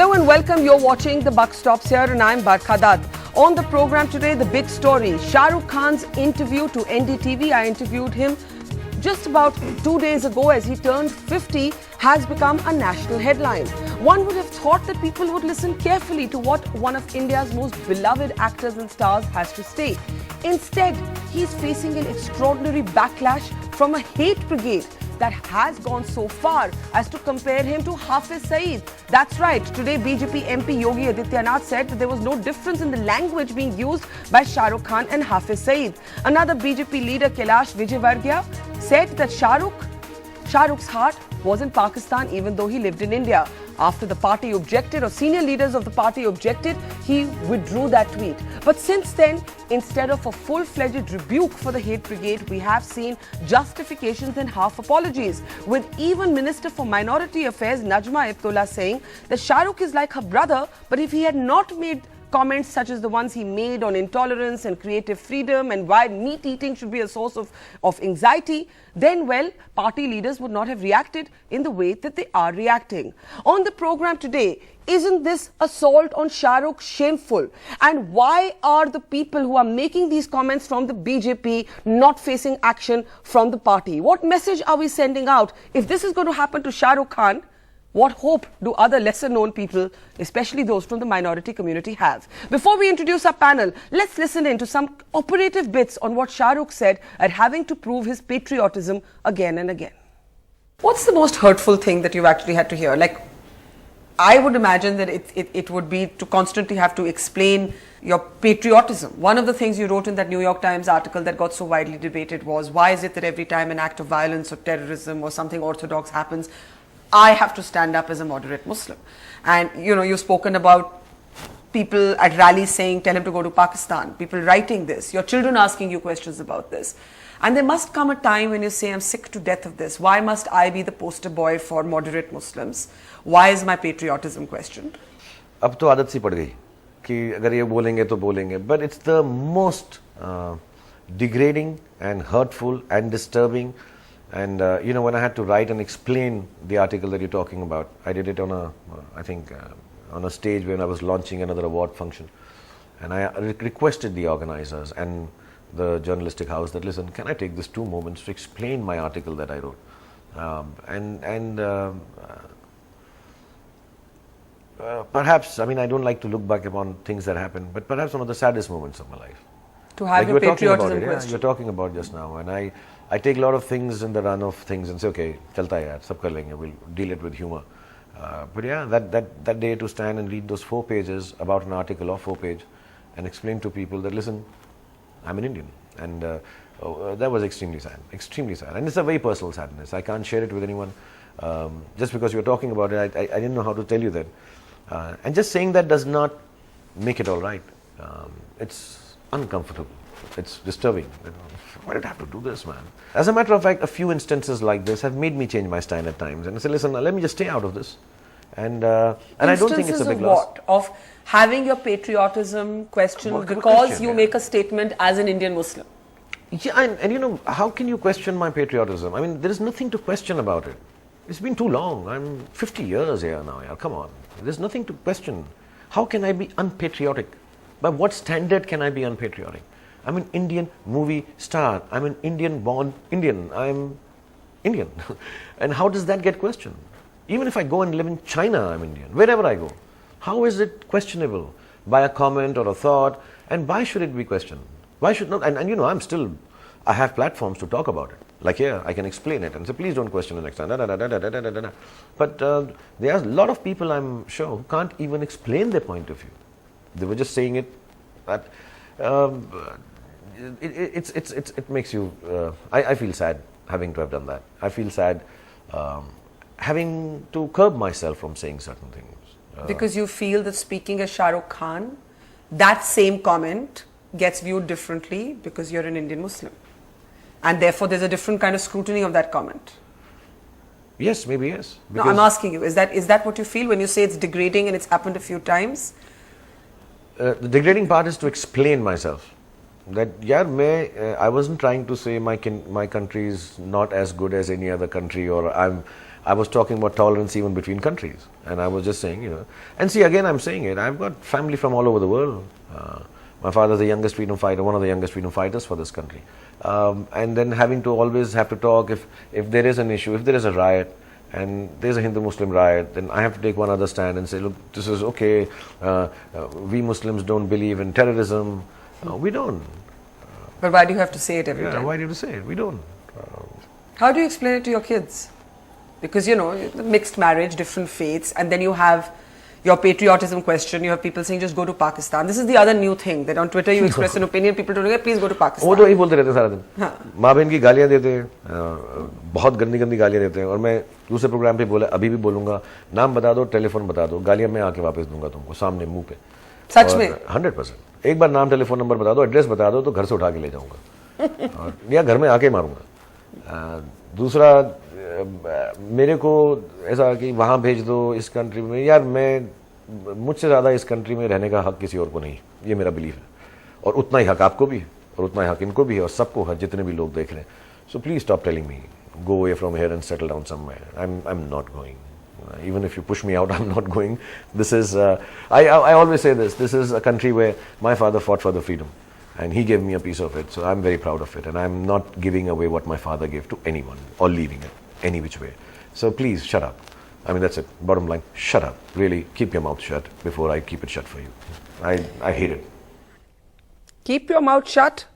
Hello and welcome. You're watching The Buck Stops Here and I'm Barkha Dutt. On the program today, the big story, Shah Rukh Khan's interview to NDTV. I interviewed him just about 2 days ago as he turned 50, has become a national headline. One would have thought that people would listen carefully to what one of India's most beloved actors and stars has to say. Instead, he's facing an extraordinary backlash from a hate brigade that has gone so far as to compare him to Hafiz Saeed. That's right, today BJP MP Yogi Adityanath said that there was no difference in the language being used by Shah Rukh Khan and Hafiz Saeed. Another BJP leader, Kailash Vijayvargiya, said that Shah Rukh's heart was in Pakistan even though he lived in India. After the party objected, or senior leaders of the party objected, he withdrew that tweet. But since then, instead of a full-fledged rebuke for the hate brigade, we have seen justifications and half apologies, with even Minister for Minority Affairs Najma Heptulla saying that Shah Rukh is like her brother, but if he had not made comments such as the ones he made on intolerance and creative freedom and why meat eating should be a source of anxiety, then, well, party leaders would not have reacted in the way that they are reacting. On the program today, isn't this assault on Shah Rukh shameful? And why are the people who are making these comments from the BJP not facing action from the party? What message are we sending out? If this is going to happen to Shah Rukh Khan, what hope do other lesser known people, especially those from the minority community, have? Before we introduce our panel, let's listen in to some operative bits on what Shah Rukh said at having to prove his patriotism again and again. What's the most hurtful thing that you've actually had to hear? Like, I would imagine that it would be to constantly have to explain your patriotism. One of the things you wrote in that New York Times article that got so widely debated was, why is it that every time an act of violence or terrorism or something orthodox happens, I have to stand up as a moderate Muslim? And, you know, you've spoken about people at rallies saying, tell him to go to Pakistan, people writing this, your children asking you questions about this. And there must come a time when you say, I'm sick to death of this. Why must I be the poster boy for moderate Muslims? Why is my patriotism questioned? अब तो आदत सी पड़ गई कि अगर ये बोलेंगे तो बोलेंगे. But it's the most degrading and hurtful and disturbing. And you know, when I had to write and explain the article that you're talking about, I did it on a, I think, on a stage when I was launching another award function, and I requested the organizers and the journalistic house that, listen, can I take this 2 moments to explain my article that I wrote? Perhaps, I mean, I don't like to look back upon things that happened, but perhaps one of the saddest moments of my life. To have your patriotism question. You're talking about just now, and I take a lot of things in the run of things and say, okay, chalta hai yaar, sab kar lenge, we'll deal it with humor. But yeah, that day to stand and read those 4 pages about an article of 4 pages and explain to people that, listen, I'm an Indian. And that was extremely sad, extremely sad. And it's a very personal sadness. I can't share it with anyone. Just because you're talking about it, I didn't know how to tell you that. And just saying that does not make it all right. It's uncomfortable. It's disturbing. Why did I have to do this, man? As a matter of fact, a few instances like this have made me change my stand at times. And I say, listen, let me just stay out of this. And I don't think it's a big loss. What? Of having your patriotism questioned because you make a statement as an Indian Muslim? Yeah, and you know, how can you question my patriotism? I mean, there is nothing to question about it. It's been too long. I'm 50 years here now. Yeah, come on. There's nothing to question. How can I be unpatriotic? By what standard can I be unpatriotic? I'm an Indian movie star. I'm an Indian-born Indian. I'm Indian. And how does that get questioned? Even if I go and live in China, I'm Indian. Wherever I go. How is it questionable? By a comment or a thought? And why should it be questioned? Why should not? And you know, I have platforms to talk about it. Like here, I can explain it and say, please don't question the next time. But there are a lot of people, I'm sure, who can't even explain their point of view. They were just saying it that it makes you. I feel sad having to have done that. I feel sad having to curb myself from saying certain things. Because you feel that speaking as Shah Rukh Khan, that same comment gets viewed differently because you're an Indian Muslim. And therefore, there's a different kind of scrutiny of that comment. Yes, maybe yes. No, I'm asking you, is that what you feel when you say it's degrading and it's happened a few times? The degrading part is to explain myself. that I wasn't trying to say my country is not as good as any other country, or I was talking about tolerance even between countries, and I was just saying, and see, again I'm saying it, I've got family from all over the world. My father's the youngest freedom fighter, one of the youngest freedom fighters for this country, and then having to always have to talk if there is an issue, if there is a riot, and there's a Hindu-Muslim riot, then I have to take one other stand and say, look, this is okay, we Muslims don't believe in terrorism. We don't. But why do you have to say it every time? Why do you say it? We don't. How do you explain it to your kids? Because, mixed marriage, different faiths, and then you have your patriotism question, you have people saying just go to Pakistan. This is the other new thing, that on Twitter you express an opinion, people don't say, please go to Pakistan. वो तो यही बोलते रहते हैं सारा दिन, माँ बहन की गालियाँ देते हैं, बहुत गंदी गंदी गालियाँ देते हैं, और मैं दूसरे प्रोग्राम पे बोला, अभी भी बोलूँगा, नाम बता दो, टेलीफोन बता दो, गालियाँ मैं आके वापस दूंगा तुमको सामने मुंह पे. सच में? 100%. एक बार नाम टेलीफोन नंबर बता दो, एड्रेस बता दो, तो घर से उठा के ले जाऊँगा, या घर में आके मारूंगा. दूसरा, मेरे को ऐसा कि वहाँ भेज दो इस कंट्री में, यार मुझसे ज़्यादा इस कंट्री में रहने का हक किसी और को नहीं, ये मेरा बिलीफ है, और उतना ही हक आपको भी है, और उतना ही हक इनको भी है, और सबको है, जितने भी लोग देख रहे हैं. So please stop telling me go away from here and settle down somewhere. I'm not going. Even if you push me out, I'm not going. This is, I always say this is a country where my father fought for the freedom, and he gave me a piece of it, so I'm very proud of it, and I'm not giving away what my father gave to anyone, or leaving it any which way. So please, shut up. I mean, that's it. Bottom line, shut up. Really, keep your mouth shut before I keep it shut for you. I hate it. Keep your mouth shut.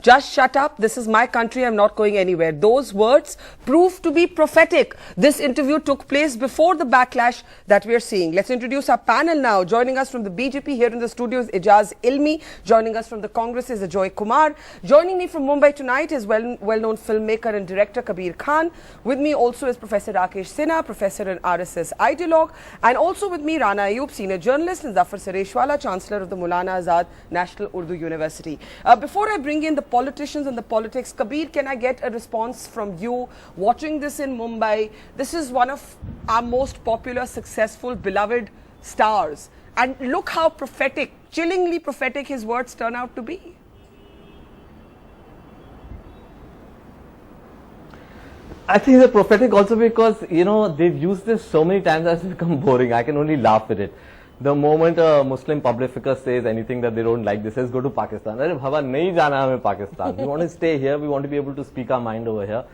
Just shut up. This is my country. I'm not going anywhere. Those words prove to be prophetic. This interview took place before the backlash that we are seeing. Let's introduce our panel now. Joining us from the BJP here in the studio is Ijaz Ilmi. Joining us from the Congress is Ajoy Kumar. Joining me from Mumbai tonight is well-known filmmaker and director Kabir Khan. With me also is Professor Rakesh Sinha, professor and RSS ideologue. And also with me Rana Ayub, senior journalist, and Zafar Sareshwala, Chancellor of the Maulana Azad National Urdu University. Before I bring in the politicians and the politics, Kabir, can I get a response from you? Watching this in Mumbai, this is one of our most popular, successful, beloved stars. And look how prophetic, chillingly prophetic his words turn out to be. I think they're prophetic also because, they've used this so many times that it's become boring. I can only laugh at it. The moment a Muslim public figure says anything that they don't like, they says go to Pakistan. Arey bhava, nahi jana hame Pakistan. We want to stay here. We want to be able to speak our mind over here.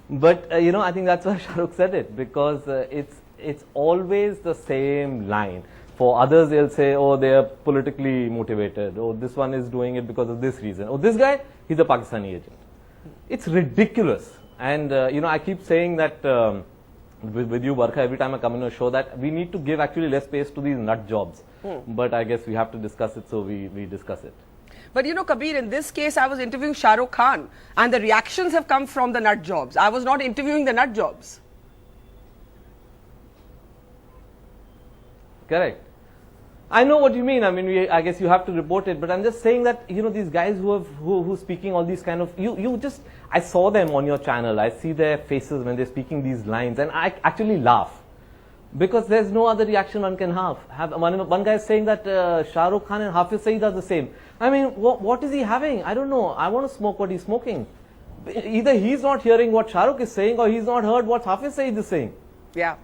But I think that's why Shah Rukh said it, because it's always the same line. For others, they'll say, oh, they are politically motivated. Oh, this one is doing it because of this reason. Oh, this guy, he's a Pakistani agent. It's ridiculous. And I keep saying that. With you, Barkha, every time I come in a show, that we need to give actually less space to these nut jobs. But I guess we have to discuss it, so we discuss it. But Kabir, in this case, I was interviewing Shah Rukh Khan, and the reactions have come from the nut jobs. I was not interviewing the nut jobs. Correct. I know what you mean. I mean, I guess you have to report it, but I'm just saying that, these guys who speaking all these kind of, I saw them on your channel. I see their faces when they're speaking these lines, and I actually laugh. Because there's no other reaction one can have. One guy is saying that Shah Rukh Khan and Hafiz Saeed are the same. I mean, what is he having? I don't know. I want to smoke what he's smoking. Either he's not hearing what Shah Rukh is saying, or he's not heard what Hafiz Saeed is saying. Yeah.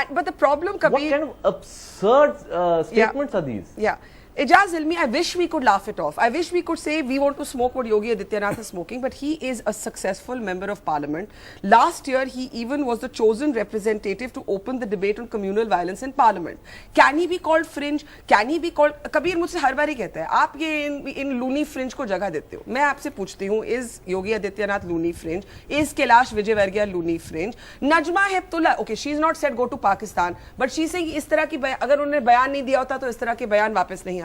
But the problem, Kabir... What kind of absurd statements are these? Yeah. Ijaz Ilmi, I wish we could laugh it off. I wish we could say we want to smoke what Yogi Adityanath is smoking, but he is a successful member of parliament. Last year, he even was the chosen representative to open the debate on communal violence in parliament. Can he be called fringe? Can he be called... Kabir मुझसे हर बार ही कहता है, आप ये इन loony fringe को जगह देते हो. मैं आपसे पूछती हूँ, is Yogi Adityanath loony fringe? Is Kailash Vijayvargiya loony fringe? Najma Heptullah, okay, she's not said go to Pakistan, but she's saying इस तरह की अगर उन्होंने बयान नहीं दिया होता तो इस तरह के बयान वापस नहीं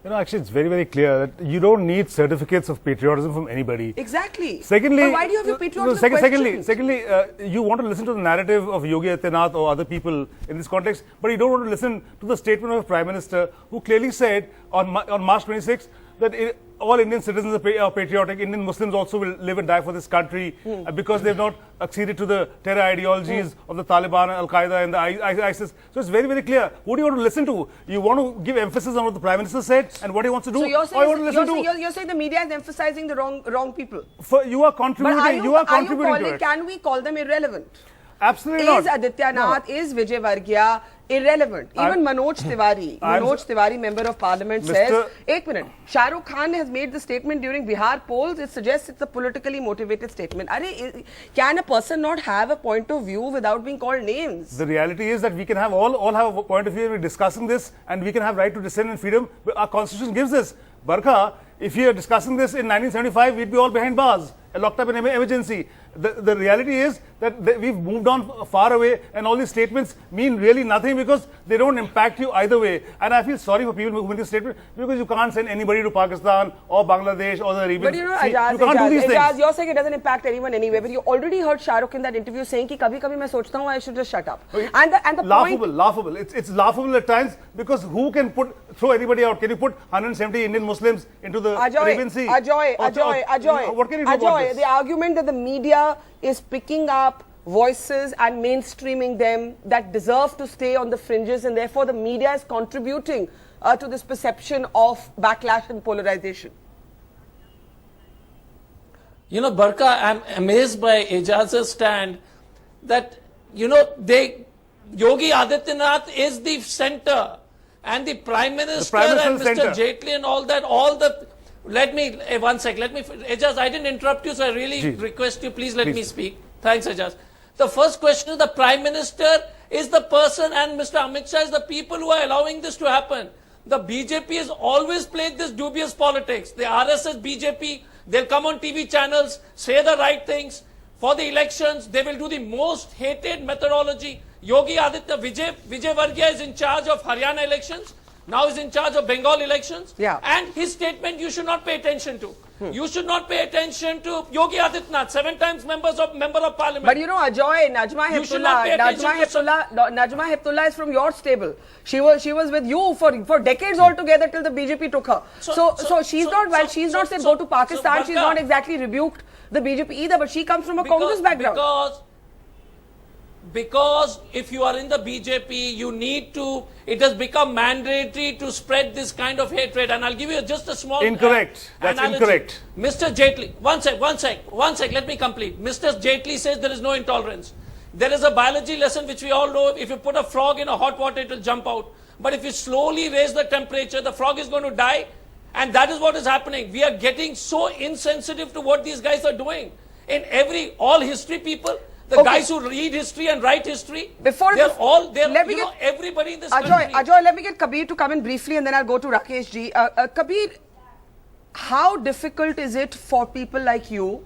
actually, it's very, very clear that you don't need certificates of patriotism from anybody. Exactly. Secondly, but why do you have your patriotism secondly, you want to listen to the narrative of Yogi Adityanath or other people in this context, but you don't want to listen to the statement of the Prime Minister, who clearly said on March 26, that all Indian citizens are patriotic. Indian Muslims also will live and die for this country because they've not acceded to the terror ideologies of the Taliban, Al-Qaeda and the ISIS. So it's very, very clear. Who do you want to listen to? You want to give emphasis on what the Prime Minister said and what he wants to do? So you're saying, you're saying the media is emphasizing the wrong people. You are contributing. You are contributing to it. Can we call them irrelevant? Absolutely not. Is Adityanath, is Vijayvargiya irrelevant? Even Manoj Tiwari, member of parliament, says, एक minute, Shah Rukh Khan has made the statement during Bihar polls. It suggests it's a politically motivated statement. Can a person not have a point of view without being called names? The reality is that we can have all have a point of view. We're discussing this, and we can have right to dissent and freedom. Our constitution gives this. Barkha, if we are discussing this in 1975, we'd be all behind bars, locked up in emergency. The reality is that we've moved on far away, and all these statements mean really nothing because they don't impact you either way. And I feel sorry for people who make this statement because you can't send anybody to Pakistan or Bangladesh or the Arabian. But you know, Ajaz, you're saying it doesn't impact anyone anyway. But you already heard Shah Rukh in that interview saying कि कभी-कभी मैं सोचता हूँ I should just shut up. And the laughable. It's laughable at times because who can throw anybody out? Can you put 170 Indian Muslims into the Arabian Sea? Ajoy. What can you do about this? The argument that the media is picking up voices and mainstreaming them that deserve to stay on the fringes, and therefore the media is contributing to this perception of backlash and polarization. You know, Barkha, I'm amazed by Ejaz's stand that, you know, Yogi Adityanath is the center and the Prime Minister and Mr. Jaitley and all that, let me, Ejaz, I didn't interrupt you, so I really request you, please let me speak. Thanks, Ejaz. The first question is the Prime Minister is the person and Mr. Amit Shah is the people who are allowing this to happen. The BJP has always played this dubious politics. The RSS BJP, they'll come on TV channels, say the right things. For the elections, they will do the most hated methodology. Yogi Vijayvargiya is in charge of Haryana elections. Now is in charge of Bengal elections. Yeah. And his statement you should not pay attention to. You should not pay attention to Yogi Adityanath, 7 times member of parliament. But you know, Ajoy, Najma Heptullah is from your stable. She was with you for decades altogether till the BJP took her. So she's not said go to Pakistan, she's not exactly rebuked the BJP either, but she comes from a Congress background. Because if you are in the BJP, you need to, it has become mandatory to spread this kind of hatred. And I'll give you just a small Incorrect. That's analogy. Incorrect. Mr. Jaitley, one sec, let me complete. Mr. Jaitley says there is no intolerance. There is a biology lesson which we all know. If you put a frog in a hot water, it will jump out. But if you slowly raise the temperature, the frog is going to die. And that is what is happening. We are getting so insensitive to what these guys are doing. In all history people, the guys who read history and write history, everybody in this country. Ajoy, let me get Kabir to come in briefly and then I'll go to Rakesh ji. Kabir, how difficult is it for people like you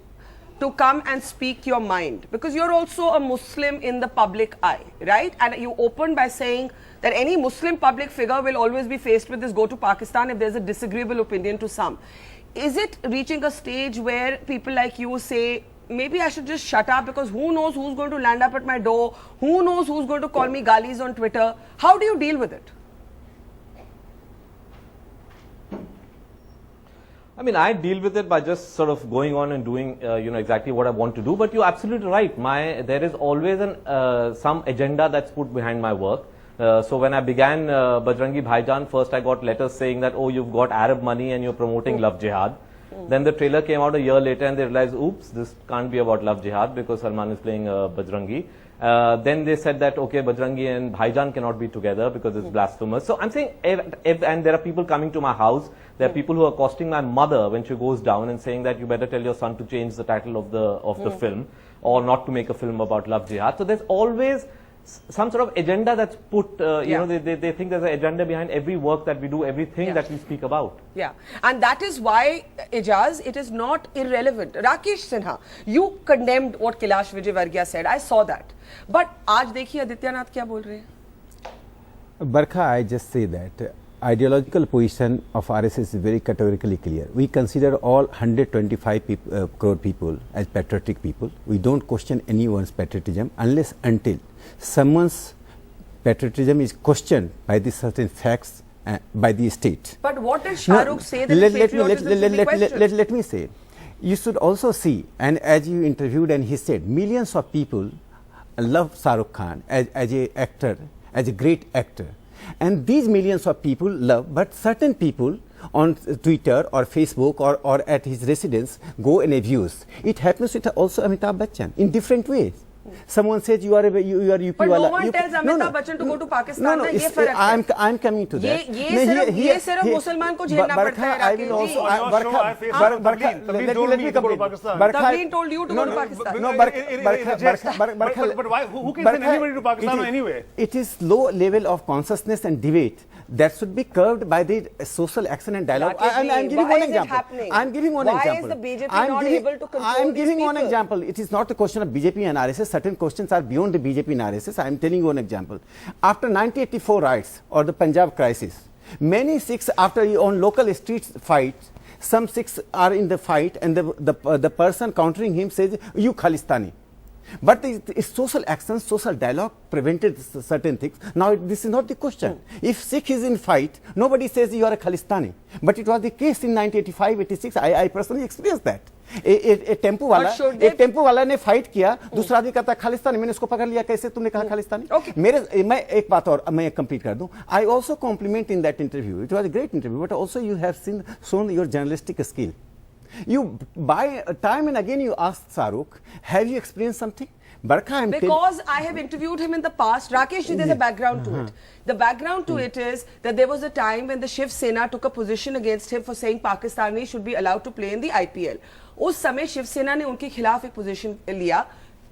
to come and speak your mind? Because you're also a Muslim in the public eye, right? And you opened by saying that any Muslim public figure will always be faced with this go to Pakistan if there's a disagreeable opinion to some. Is it reaching a stage where people like you say, maybe I should just shut up because who knows who's going to land up at my door? Who knows who's going to call me galis on Twitter? How do you deal with it? I mean, I deal with it by just sort of going on and doing, exactly what I want to do. But you're absolutely right. There is always some agenda that's put behind my work. So when I began Bajrangi Bhaijaan, first I got letters saying that, oh, you've got Arab money and you're promoting love jihad. Then the trailer came out a year later and they realized, oops, this can't be about love jihad because Salman is playing Bajrangi. Then they said that, okay, Bajrangi and Bhaijaan cannot be together because it's blasphemous. So I'm saying, and there are people coming to my house, there are people who are accosting my mother when she goes down and saying that you better tell your son to change the title of the film or not to make a film about love jihad. So there's always some sort of agenda that's put, they think there's an agenda behind every work that we do, everything that we speak about. Yeah, and that is why, Ejaz, it is not irrelevant. Rakesh Sinha, you condemned what Kailash Vijayvargiya said. I saw that. But aaj dekhiye Adityanath kya bol rahe hain? Barkha, I just say that ideological position of RSS is very categorically clear. We consider all 125 crore people as patriotic people. We don't question anyone's patriotism until someone's patriotism is questioned by the certain facts by the state. But what did Shah Rukh say that his patriotism should be questioned? Let me say, you should also see, and as you interviewed and he said, millions of people love Shah Rukh Khan as a actor, as a great actor. And these millions of people love, but certain people on Twitter or Facebook or at his residence go and abuse. It happens with also Amitabh Bachchan in different ways. Someone says you are UP But wala. no one tells Amitabh Bachchan to go to Pakistan. I'm coming to that. ये सिर्फ मुसलमान को झेलना पड़ता है. I will also. Tableen told you to go to Pakistan. No, but why? Who can send anybody to Pakistan anyway? It is low level of consciousness and debate that should be curbed by the social action and dialogue. I'm giving one example. I'm giving one example. Why is the BJP not able to control I'm giving these one people? example. It is not a question of BJP and RSS. Certain questions are beyond the BJP and RSS. I'm telling you one example. After 1984 riots or the Punjab crisis, many Sikhs after on local street fights, some Sikhs are in the fight and the person countering him says, you Khalistani. But the social action, social dialogue prevented certain things. Now this is not the question. If Sikh is in fight, nobody says you are a Khalistani. But it was the case in 1985, 86. I personally experienced that. एक tempo वाला ने fight किया, दूसरा आदमी कहता खालिस्तानी, मैंने उसको पकड़ लिया, कैसे तुमने कहा खालिस्तानी? मैं एक बात और मैं कंप्लीट कर दूं. I also compliment in that interview. It was a great interview, but also you have shown your journalistic skill. You by time and again you asked Shah Rukh, have you experienced something? Because I have interviewed him in the past. Rakesh, there's a background to it. The background to it is that there was a time when the Shiv Sena took a position against him for saying Pakistani should be allowed to play in the IPL. उस समय शिव सेना ने उनके खिलाफ एक position लिया,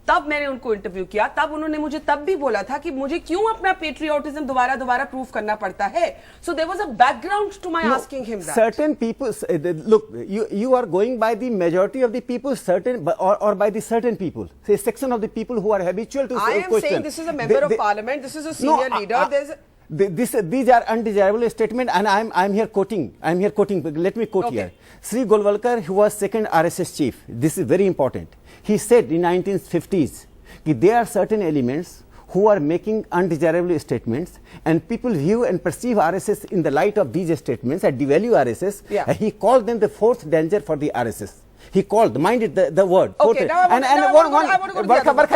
तब मैंने उनको इंटरव्यू किया, तब उन्होंने मुझे तब भी बोला था कि मुझे क्यों अपना पेट्रियोटिज्म दोबारा प्रूफ करना पड़ता है. So there was a background to my asking him that. Certain people, look, you are going by the majority of the people, certain or by the certain people, say section of the people who are habitual to I am question. saying this is a member of parliament, this is a senior leader. These are undesirable statements, and I'm here quoting. Let me quote here. Sri Golwalkar, who was second RSS chief, this is very important. He said in 1950s that there are certain elements who are making undesirable statements, and people view and perceive RSS in the light of these statements and devalue RSS. Yeah. And he called them the fourth danger for the RSS. He called, mind it, the word. Okay,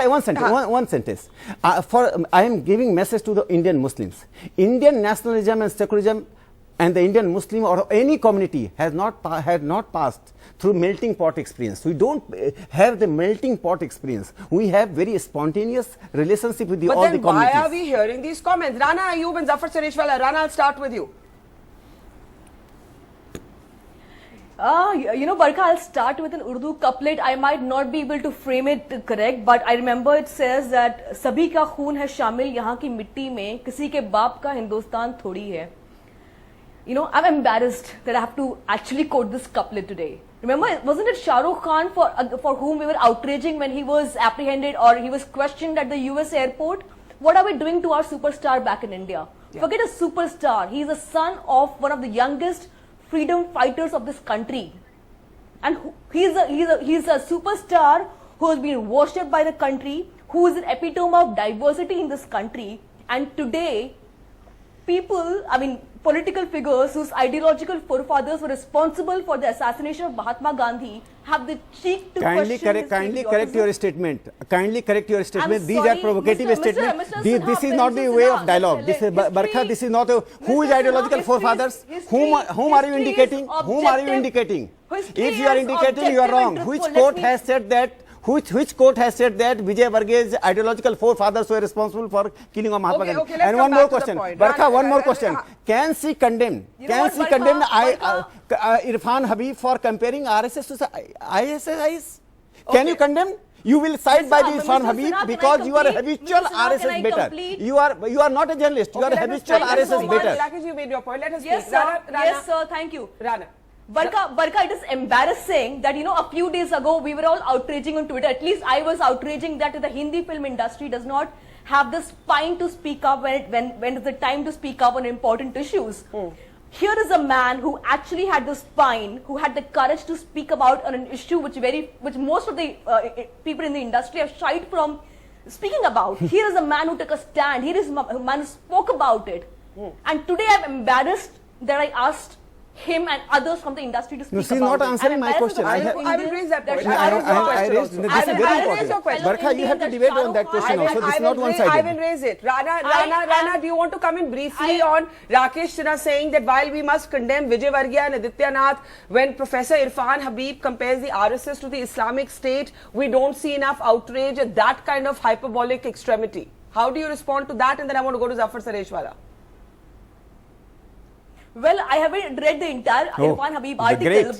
one sentence. I am giving message to the Indian Muslims. Indian nationalism and secularism and the Indian Muslim or any community had not passed through melting pot experience. We don't have the melting pot experience. We have very spontaneous relationship with all the communities. But then why are we hearing these comments? Rana Ayub and Zafar Sareshwala. Rana, I'll start with you. You know, Barkha, I'll start with an Urdu couplet. I might not be able to frame it correct, but I remember it says that Sabhi ka khoon hai shamil yahan ki mitti mein, kisi ke baap ka Hindustan thodi hai. You know, I'm embarrassed that I have to actually quote this couplet today. Remember, wasn't it Shah Rukh Khan for whom we were outraging when he was apprehended or he was questioned at the US airport? What are we doing to our superstar back in India? Yeah. Forget a superstar. He's the son of one of the youngest freedom fighters of this country, and he's a superstar who has been worshipped by the country, who is an epitome of diversity in this country. And today, people, I mean, political figures whose ideological forefathers were responsible for the assassination of Mahatma Gandhi have the cheek to kindly correct your statement. Kindly correct your statement. These are provocative statements. This is not the way of dialogue. This is Barkha. This is not a, who is ideological forefathers. Whom are you indicating? Whom are you indicating? If you are indicating, you are wrong. Which court has said that? Which court has said that Vijayvargiya's ideological forefathers were responsible for killing of Mahatma Gandhi? And one more question, Barkha, one more question. Can she condemn? Can she condemn Irfan Habib for comparing RSS to ISIS? Can you condemn? You will side by the Irfan Habib because you are a habitual RSS better. You are not a journalist. You are a habitual RSS better. Rakesh, you made your point. Let us yes, speak. sir. Yes, sir. Thank you. Rana. Barkha, it is embarrassing that, you know, a few days ago we were all outraging on Twitter. At least I was outraging that the Hindi film industry does not have the spine to speak up when it's the time to speak up on important issues. Here is a man who actually had the spine, who had the courage to speak about on an issue which most of the people in the industry have shied from speaking about. Here is a man who took a stand. Here is a man who spoke about it. And today I'm embarrassed that I asked him and others from the industry to speak No, she's about not it. answering I'm my embarrassed question. because I will raise that point. Shah Rukh Khan- I raised, this is very important. Barkha, you have to debate on that question also. This is not I one-sided. will raise it. Rana, do you want to come in briefly on Rakesh Sinha saying that while we must condemn Vijayvargiya and Adityanath, when Professor Irfan Habib compares the RSS to the Islamic State, we don't see enough outrage at that kind of hyperbolic extremity. How do you respond to that? And then I want to go to Zafar Sareshwala. Well, I haven't read the entire Irfan Habib the article, great.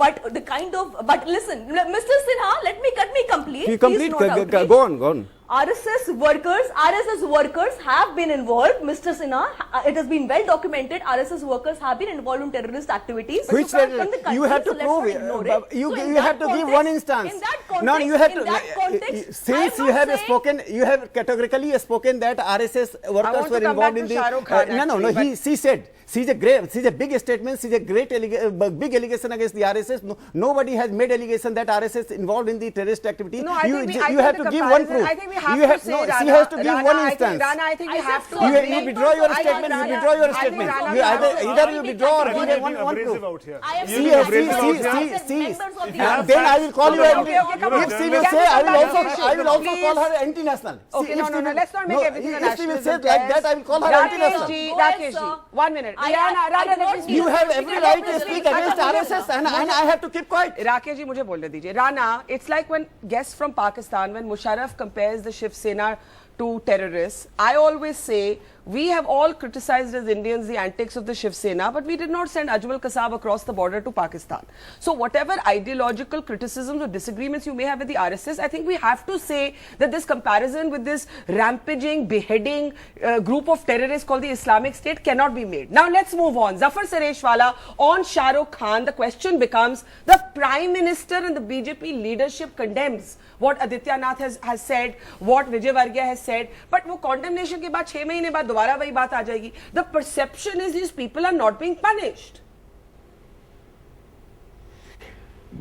but listen, Mr. Sinha, let me complete. You Please complete, not outrage. go on. RSS workers have been involved, Mr. Sinha. It has been well documented. RSS workers have been involved in terrorist activities. Which from the country, you have to so let's prove not ignore it. it. You So in have that to give context- one instance. In that context, No, you have in to. that context, Since I am you not have saying- spoken, you have categorically spoken that RSS workers want to were come back involved in to the. Shah Rukh Khan, No. actually, She said. She's a big statement. She's a big allegation against the RSS. Nobody has made allegation that RSS involved in the terrorist activity. No, I think you have to give one proof. I think we have You to say, no, Rana, she has to give Rana, one I think, instance. Rana, I think we I have said to. so. You withdraw your I think statement. You Rana- withdraw your I think statement. Rana- You Rana- either you withdraw or I give think one abrasive proof. out here. I have You seen being that abrasive out members here. of If the you have Then I will call you. Okay, come on. If she Can will we say, come back to I will also Please. call her anti-national. Okay, See, if no, she will- let's not make no, everything a If she will say nationalism like test. that, I will call her Rakesh anti-national. ji, Go ahead, Rakesh ji, sir. 1 minute. I Rana, don't let me- You have every right to speak against RSS and I have to keep quiet. Rakesh ji, मुझे बोलने दीजिए. Rana, it's like when guests from Pakistan, when Musharraf compares the Shiv Sena to terrorists, I always say we have all criticized as Indians the antics of the Shiv Sena, but we did not send Ajmal Kasab across the border to Pakistan. So whatever ideological criticisms or disagreements you may have with the RSS, I think we have to say that this comparison with this rampaging, beheading group of terrorists called the Islamic State cannot be made. Now let's move on. Zafar Sareshwala, on Shah Rukh Khan, the question becomes, the Prime Minister and the BJP leadership condemns what Adityanath has said, what Vijayvargiya has said, but वो condemnation के बाद 6 महीने बाद दोबारा वही बात आ जाएगी. The perception is these people are not being punished.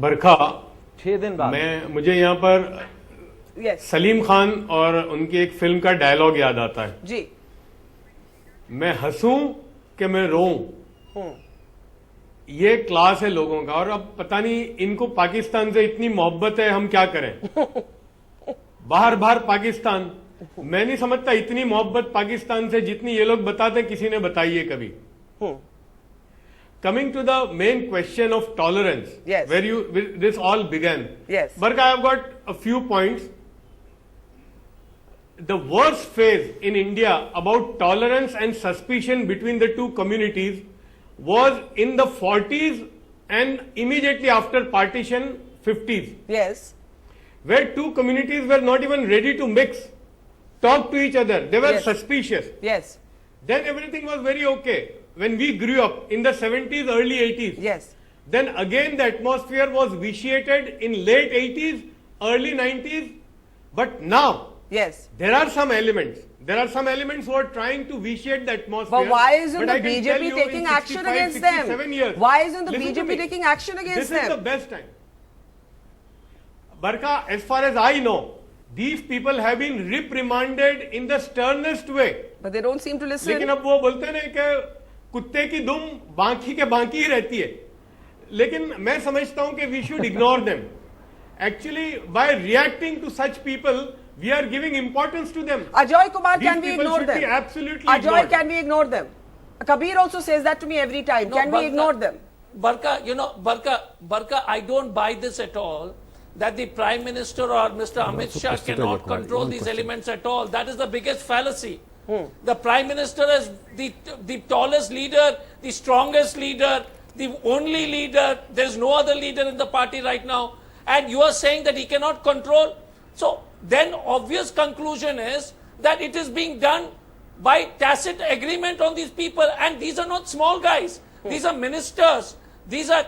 बरखा 6 दिन बाद मुझे यहाँ पर Yes. सलीम खान और उनकी एक फिल्म का डायलॉग याद आता है, जी. मैं हंसूं कि मैं रोऊं. ये क्लास है लोगों का. और अब पता नहीं इनको पाकिस्तान से इतनी मोहब्बत है, हम क्या करें. बाहर बाहर पाकिस्तान, मैं नहीं समझता इतनी मोहब्बत पाकिस्तान से जितनी ये लोग बताते किसी ने बताई है कभी. Coming to the main question of tolerance, Yes. where this all began. Yes. Barkha, I have got a few points. The worst phase in India about tolerance and suspicion between the two communities was in the 40s and immediately after partition 50s, Yes. where two communities were not even ready to mix, talk to each other. They were Yes. suspicious. Yes. Then everything was very okay. When we grew up in the 70s, early 80s, Yes. then again the atmosphere was vitiated in late 80s, early 90s. But now, Yes. there are some elements. There are some elements who are trying to vitiate the atmosphere. But why isn't But the I can tell BJP you taking in action 65, against 67 them? Years, Why isn't the Listen to BJP me. taking action against This them? is the best time. Barkha, as far as I know, these people have been reprimanded in the sternest way. But they don't seem to listen. लेकिन अब वो बोलते हैं कि कुत्ते की दुम बांकी के बांकी ही रहती है. लेकिन मैं समझता हूं कि we should ignore them. Actually, by reacting to such people, we are giving importance to them. Ajay Kumar, These can we people ignore should them? be absolutely Ajay, ignored. can we ignore them? Kabir also says that to me every time. No, Can we Barkha- ignore them? Barkha, I don't buy this at all, that the Prime Minister or Mr. Amit Shah cannot control these elements at all. That is the biggest fallacy. The Prime Minister is the tallest leader, the strongest leader, the only leader. There is no other leader in the party right now. And you are saying that he cannot control. So then obvious conclusion is that it is being done by tacit agreement on these people. And these are not small guys. These are ministers. These are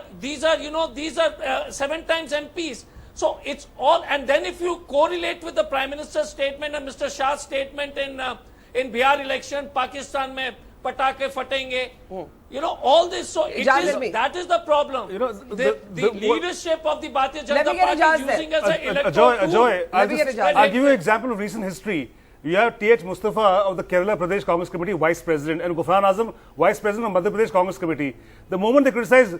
7 times MPs. So it's all, and then if you correlate with the Prime Minister's statement and Mr. Shah's statement in Bihar election, Pakistan mein patake fatenge, all this. So it is, that is the problem. The leadership of the Bharatiya Janata Party is using as an electoral tool. Ajay, I'll give you an example of recent history. You have T.H. Mustafa of the Kerala Pradesh Congress Committee, Vice President, and Ghufran Azam, Vice President of Madhya Pradesh Congress Committee. The moment they criticized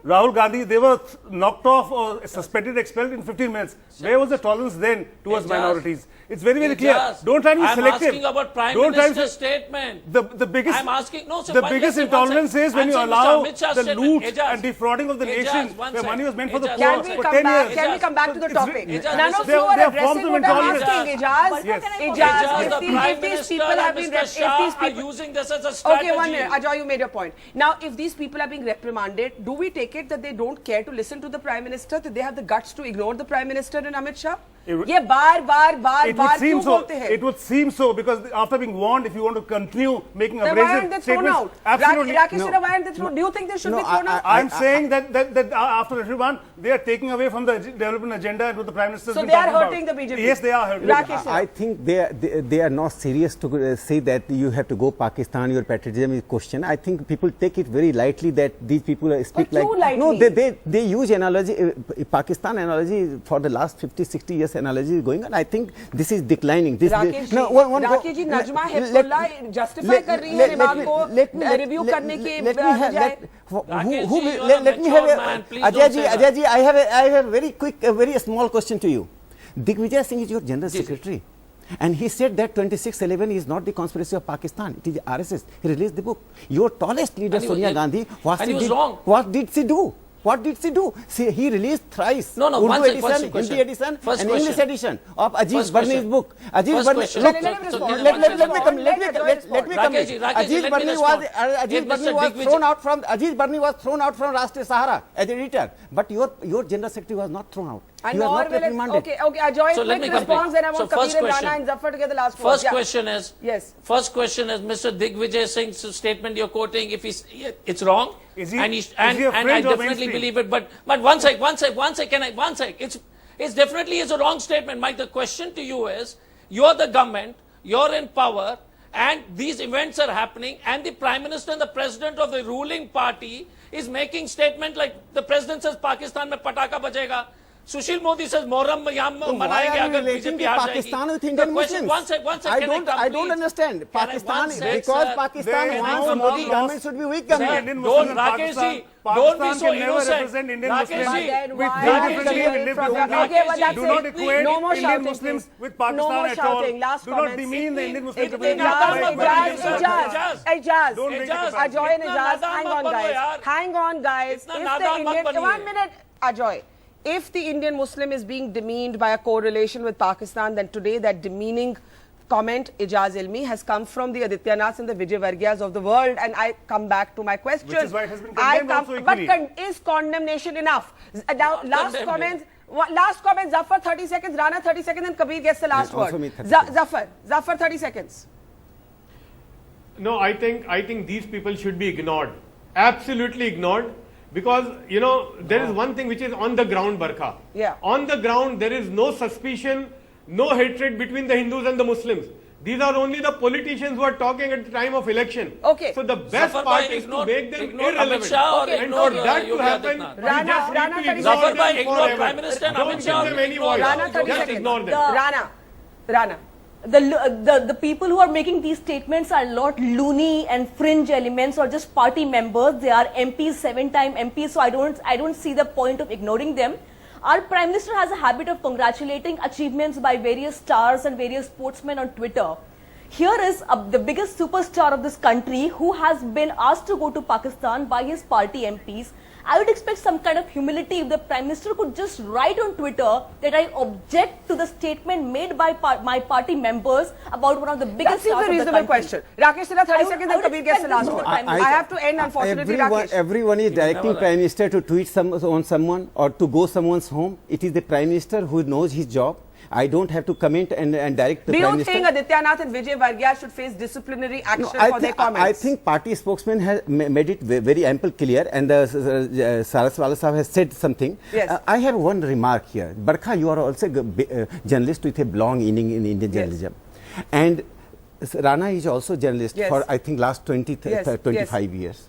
Rahul Gandhi, they were knocked off or suspended, expelled in 15 minutes. Where was the tolerance then towards minorities? It's very, very clear. Don't try to be selective. I'm asking about Prime Minister's statement. The biggest, I'm asking, no, sir, the biggest intolerance is when you allow the loot Ejaz, and defrauding of the nation, where money was meant for the poor Can for 10 years. Can we come back to the topic? Ejaz, None of they are- you are they are addressing forms of what I'm intolerance. asking, Ejaz. Yes. Ejaz, the Prime if these Minister people have and been, Mr. if Shah these are people, using this as a strategy. okay, 1 minute, Ajoy, you made your point. Now, if these people are being reprimanded, do we take it that they don't care to listen to the Prime Minister, that they have the guts to ignore the Prime Minister and Amit Shah? ये बार बार बार बार क्यों बोलते हैं? It would seem so, because after being warned, if you want to continue making Then why aren't abrasive they thrown statements, out? absolutely. Rakesh, why aren't they thrown? Do you think they should be thrown out? I'm saying that after everyone, they are taking away from the development agenda and what the Prime Minister has So been they are talking hurting about. the BJP. Yes, they are hurting. Rakesh, I think they are not serious to say that you have to go Pakistan, your patriotism is questioned. I think people take it very lightly that these people speak But too lightly. No, they use analogy, Pakistan analogy for the last 50-60 years analogy is going on. I think this is declining. This Rakesh ji, Rakesh ji, Najma हिब्बुल्लाह justify कर रही है remark को review करने की बजाय. Let me have Ajay ji, I have a very quick, a very small question to you. Digvijay Singh is your General Secretary. And he said that 2611 is not the conspiracy of Pakistan, it is RSS. He released the book. Your tallest leader, Sonia Gandhi, what did she do? What did she do? See, he released thrice. No, Urdu one edition, Hindi edition, First and question. English edition of Ajit Barni's book. Ajit First Barni, question. look, Let let me come. Ajit Barni was thrown out from Rashtriya Sahara as editor, but your General Secretary was not thrown out. And He was nor not will it, reprimanded. okay, Ajoy, So let me quick response, complete. and I want So first Kabir, question. Rana and Zafar to get the last word. First Yeah. question is, Yes. First question is Mr. Digvijay Singh's statement you're quoting, if it's wrong, Is he- and is he a I fringe or definitely mainstream? believe it, but one sec, it's definitely is a wrong statement. Mike, the question to you is, you're the government, you're in power, and these events are happening, and the Prime Minister and the President of the ruling party is making statement like the President says Pakistan mein pataka bajega. Sushil Modi says Moharram yam Why manayenge are you agar relating BJP aa Pakistan jayegi. with Indian The question- Muslims? One sec, I can don't complete? understand. Can I- Pakistan, one sec, because sir. Pakistan They- wants Modi Modi lost. government should be weak The government. Indian Don't, Muslims in Rakesh Pakistan. ji, don't be Pakistan so can never innocent. represent Indian Rakesh Muslims. ji, Then With why very are differently you we live from differently. Okay, but that's Do it. not equate No more Indian shouting, Muslims please. with No Pakistan more at all. shouting. Last Do not comments. demean the Indian Muslim It- community. Ejaz, Don't make it about Ajoy and Ejaz, hang on guys. Hang on guys. Itna If the nadan mat Indian, baniye. 1 minute, Ajoy. If the Indian Muslim is being demeaned by a correlation with Pakistan, then today that demeaning comment, Ijaz Ilmi, has come from the Adityanaths and the Vijayvargiyas of the world. And I come back to my question. Which is why it has been condemned also equally. But is condemnation enough? Now, last comment, Zafar 30 seconds, Rana 30 seconds, and Kabir gets the last Also word. me 30 seconds. Zafar 30 seconds. No, I think these people should be ignored, absolutely ignored, because there is one thing which is on the ground, Barkha. Yeah. On the ground, there is no suspicion, no hatred between the Hindus and the Muslims. These are only the politicians who are talking at the time of election. Okay. So the best Zafar part bhai, is to ignore- make them ignore irrelevant. Amit Shah or And ignore, for that to Yogi happen, Adityanath. you just need Rana, to 30 ignore Zafar them bhai, ignore forever. Prime Minister and Don't Amit give Shah. them any Ignore voice. Rana, 30 Just seconds. ignore them. Rana. The people who are making these statements are not loony and fringe elements or just party members. They are MPs, 7-time MPs, so I don't see the point of ignoring them. Our Prime Minister has a habit of congratulating achievements by various stars and various sportsmen on Twitter. Here is the biggest superstar of this country who has been asked to go to Pakistan by his party MPs. I would expect some kind of humility if the Prime Minister could just write on Twitter that I object to the statement made by my party members about one of the That biggest seems stars a of the reasonable country. question. Rakesh, 30 I would- seconds, I and would Kabir gets the expect last this word. from the Prime I have to end, unfortunately, Rakesh. Everyone is directing Prime Minister to tweet on someone or to go someone's home. It is the Prime Minister who knows his job. I don't have to comment and direct the Do Prime you Minister. think Adityanath and Vijayvargiya should face disciplinary action for their comments? I think party spokesman has made it very ample clear, and Saraswala Sahab has said something. Yes. I have one remark here. Barkha, you are also a journalist with a long inning in Indian journalism. And Rana is also journalist Yes. for, I think, last 20, Yes, 25 years.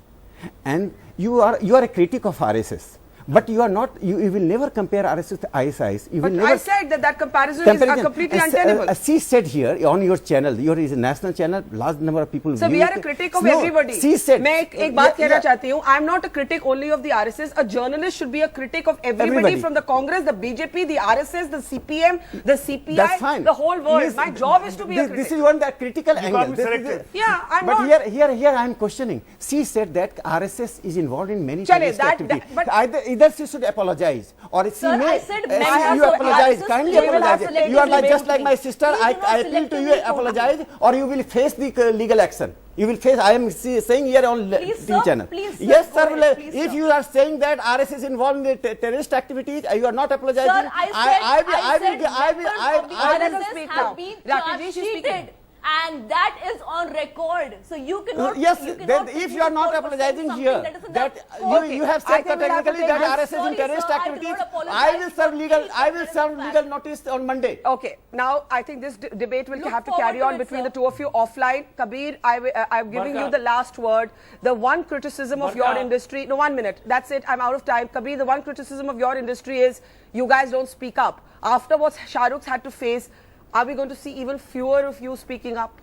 And you are a critic of RSS. But you are not, you will never compare RSS with ISIs. You will But never I said that comparison is completely untenable. She said here on your channel, your is a national channel, large number of people. So we are a critic of everybody. She said. मैं एक बात कहना चाहती हूँ. I am not a critic only of the RSS. A journalist should be a critic of everybody from the Congress, the BJP, the RSS, the CPM, the CPI, That's fine. the whole world. My job is to be a critic. This is one that critical angle. can't be selective. Yeah, I'm but not. Here I am questioning. She said that RSS is involved in many Chale, terrorist activities. but either she should apologize or she Sir, may. I said you also apologize. RSS Kindly will not apologize. selectively You are like vote just like me. my sister. Please do not I appeal to you. selectively vote Apologize, or you will face the legal action. You will face. I am saying here on Please, TV sir, channel. please, sir, Yes, go sir. ahead, please, If sir. you are saying that RSS is involved in the terrorist activities, you are not apologizing. Sir, I said RSS speak have now. been Rakesh ji, she's speaking. cheated. And that is on record. So you cannot. Yes, you then cannot if you are not apologizing something here, that is in that the court. you have I said think we'll have to categorically take that this. RSS in terrorist Sorry, sir, I do activities, not apologize. I will serve legal. Please I will don't serve correct legal that. notice on Monday. Okay, now I think this debate will Look have to forward carry to on it, between sir. the two of you offline. Kabir, I'm giving you Barka. the last word. The one criticism of your Barka. industry, no, 1 minute, that's it, I'm out of time. Kabir, the one criticism of your industry is you guys don't speak up. After what Shah Rukh's had to face, are we going to see even fewer of you speaking up?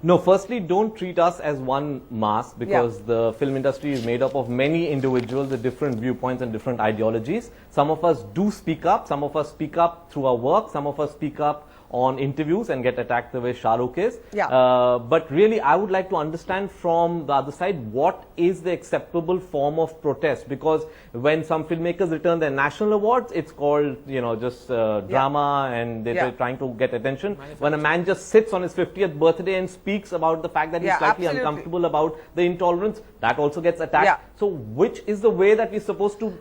No, firstly, don't treat us as one mass, because the film industry is made up of many individuals with different viewpoints and different ideologies. Some of us do speak up, some of us speak up through our work, some of us speak up on interviews and get attacked the way Shah Rukh is. But really, I would like to understand from the other side, what is the acceptable form of protest? Because when some filmmakers return their national awards, it's called, you know, just drama, and they're trying to get attention. When a man just sits on his 50th birthday and speaks about the fact that he's slightly uncomfortable about the intolerance, that also gets attacked. So which is the way that we're supposed to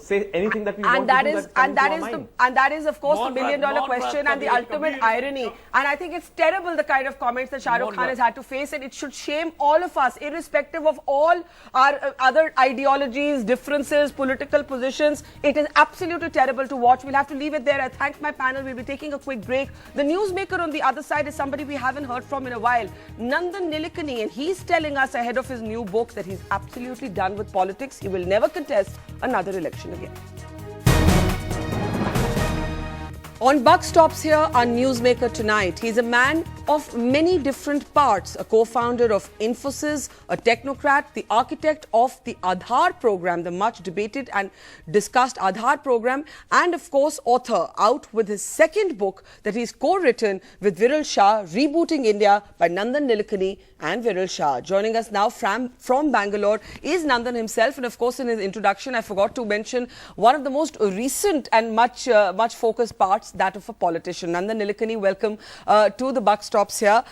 say anything that we want to do that is of course the $1 million question and the Kabir, ultimate irony. And I think it's terrible, the kind of comments that Shah Rukh Khan has had to face, and it should shame all of us, irrespective of all our other ideologies, differences, political positions. It is absolutely terrible to watch. We'll have to leave it there. I thank my panel. We'll be taking a quick break. The newsmaker on the other side is somebody we haven't heard from in a while, Nandan Nilekani, and he's telling us ahead of his new book that he's absolutely done with politics. He will never contest another election again. On Buck Stops here, our newsmaker tonight. He's a man of many different parts, a co-founder of Infosys, a technocrat, the architect of the Aadhar program, the much debated and discussed Aadhar program, and of course author, out with his second book that he's co-written with Viral Shah, Rebooting India by Nandan Nilekani and Viral Shah. Joining us now from Bangalore is Nandan himself, and of course in his introduction I forgot to mention one of the most recent and much focused parts, that of a politician. Nandan Nilekani, welcome to the Buck Stops here.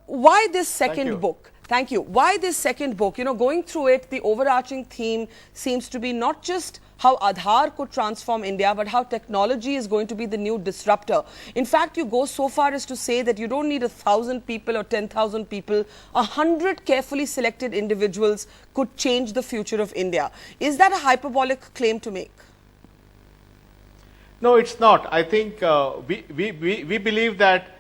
Why this second book? Thank you. Why this second book? You know, going through it, the overarching theme seems to be not just how Aadhar could transform India, but how technology is going to be the new disruptor. In fact, you go so far as to say that you don't need 1,000 people or 10,000 people. 100 carefully selected individuals could change the future of India. Is that a hyperbolic claim to make? No, it's not. I think we believe that